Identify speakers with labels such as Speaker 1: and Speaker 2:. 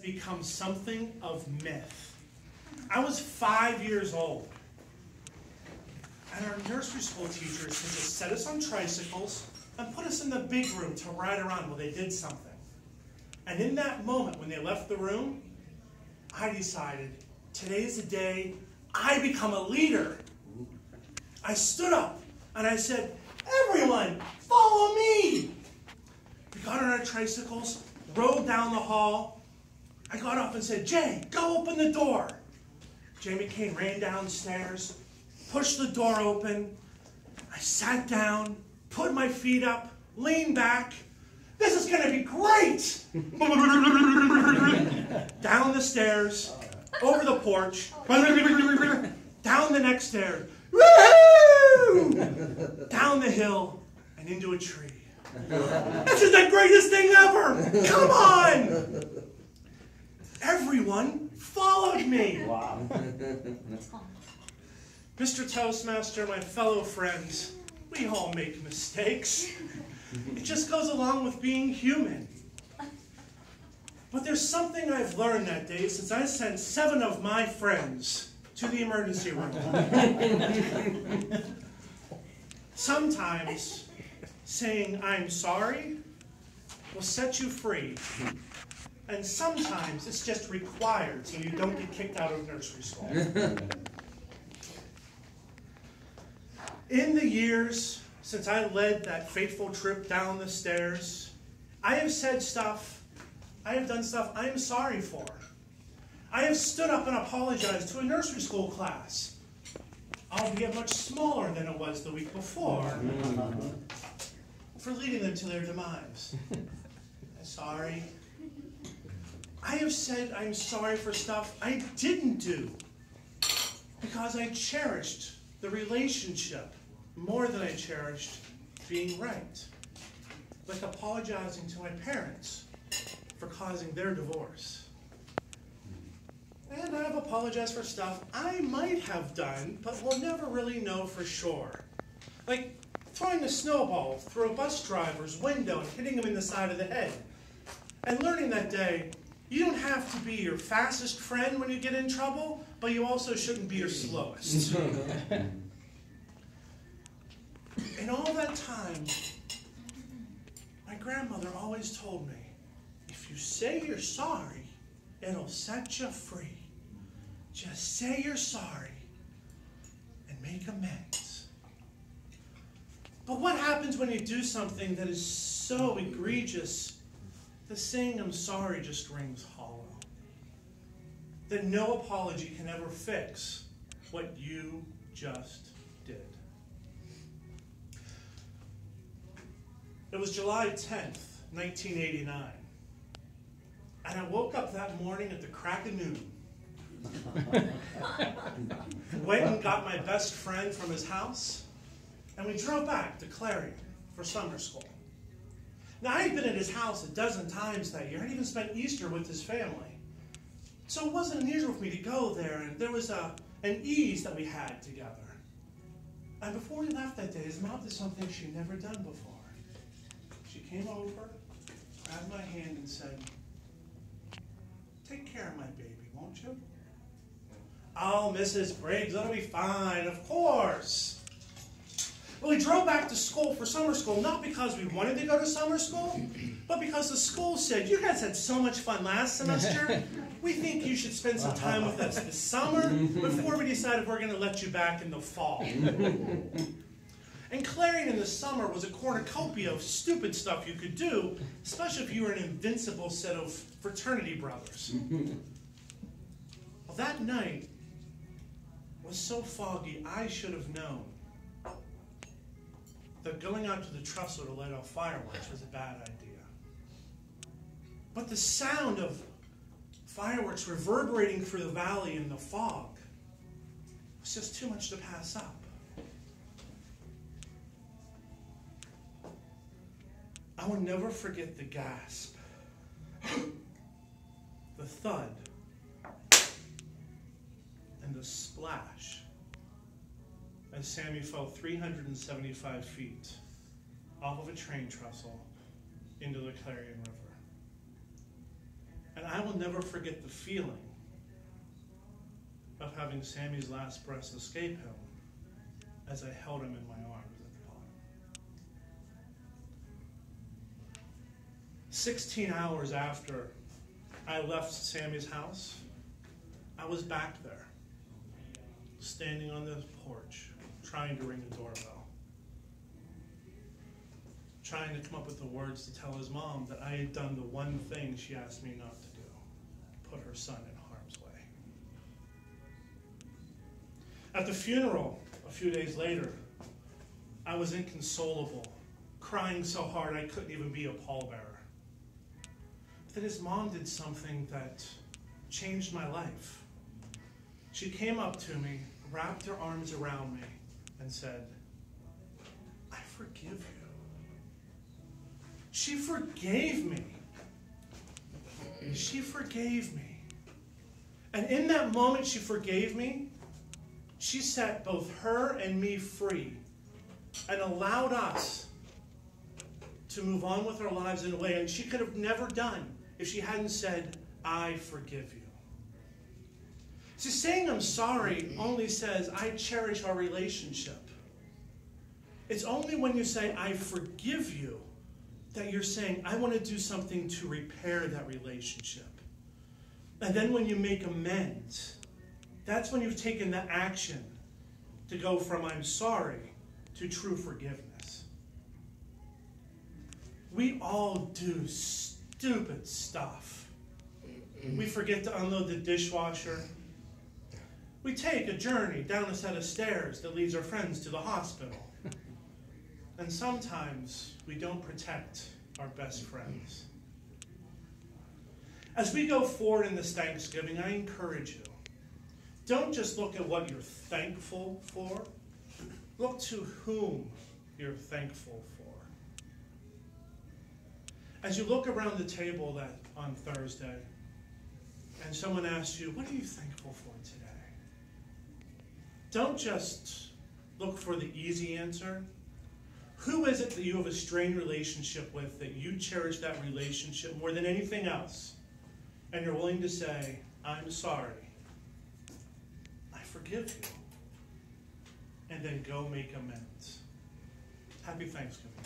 Speaker 1: become something of myth. I was 5 years old, and our nursery school teachers had just set us on tricycles and put us in the big room to ride around while they did something. And in that moment, when they left the room, I decided, today's the day I become a leader. I stood up and I said, everyone, follow me. We got on our tricycles, rode down the hall. I got up and said, Jay, go open the door. Jay McCain ran downstairs, pushed the door open. I sat down, put my feet up, leaned back. This is going to be great. Down the stairs, over the porch, down the next stairs, woo! Down the hill, and into a tree. This is the greatest thing ever! Come on! Everyone followed me.
Speaker 2: Wow.
Speaker 1: Mr. Toastmaster, my fellow friends, we all make mistakes. It just goes along with being human. But there's something I've learned that day since I sent 7 of my friends to the emergency room. Sometimes saying I'm sorry will set you free. And sometimes it's just required so you don't get kicked out of nursery school. In the years since I led that fateful trip down the stairs, I have said stuff, I have done stuff I am sorry for. I have stood up and apologized to a nursery school class, albeit much smaller than it was the week before, for leading them to their demise. I'm sorry. I have said I'm sorry for stuff I didn't do because I cherished the relationship more than I cherished being right. Like apologizing to my parents for causing their divorce. And I've apologized for stuff I might have done, but will never really know for sure. Like throwing a snowball through a bus driver's window and hitting him in the side of the head. And learning that day, you don't have to be your fastest friend when you get in trouble, but you also shouldn't be your slowest. In all that time, my grandmother always told me, if you say you're sorry, it'll set you free. Just say you're sorry and make amends. But what happens when you do something that is so egregious that saying I'm sorry just rings hollow? That no apology can ever fix what you just did. It was July 10th, 1989. And I woke up that morning at the crack of noon. Went and got my best friend from his house, and we drove back to Clarion for summer school. Now, I had been at his house a dozen times that year. I'd even spent Easter with his family. So it wasn't unusual for me to go there, and there was an ease that we had together. And before we left that day, his mom did something she'd never done before. She came over, grabbed my hand, and said, "Take care of my baby, won't you?" "Oh, Mrs. Briggs, that'll be fine, of course." Well, we drove back to school for summer school, not because we wanted to go to summer school, but because the school said, "You guys had so much fun last semester. We think you should spend some time with us this summer before we decide if we're going to let you back in the fall." And Clarion in the summer was a cornucopia of stupid stuff you could do, especially if you were an invincible set of fraternity brothers. Well, that night was so foggy, I should have known that going out to the trestle to light off fireworks was a bad idea. But the sound of fireworks reverberating through the valley in the fog was just too much to pass up. I will never forget the gasp, the thud, and the splash as Sammy fell 375 feet off of a train trestle into the Clarion River. And I will never forget the feeling of having Sammy's last breaths escape him as I held him in my arms at the bottom. 16 hours after I left Sammy's house, I was back there, standing on the porch, trying to ring the doorbell, trying to come up with the words to tell his mom that I had done the one thing she asked me not to do, put her son in harm's way. At the funeral, a few days later, I was inconsolable, crying so hard I couldn't even be a pallbearer. But then his mom did something that changed my life. She came up to me, wrapped her arms around me, and said, "I forgive you." She forgave me. She forgave me. And in that moment she forgave me, she set both her and me free and allowed us to move on with our lives in a way and she could have never done if she hadn't said, "I forgive you." See, saying I'm sorry only says I cherish our relationship. It's only when you say, "I forgive you," that you're saying, I want to do something to repair that relationship. And then when you make amends, that's when you've taken the action to go from I'm sorry to true forgiveness. We all do stupid stuff. We forget to unload the dishwasher. We take a journey down a set of stairs that leads our friends to the hospital. And sometimes we don't protect our best friends. As we go forward in this Thanksgiving, I encourage you, don't just look at what you're thankful for. Look to whom you're thankful for. As you look around the table on Thursday, and someone asks you, "What are you thankful for today?" Don't just look for the easy answer. Who is it that you have a strained relationship with that you cherish that relationship more than anything else? And you're willing to say, "I'm sorry. I forgive you." And then go make amends. Happy Thanksgiving.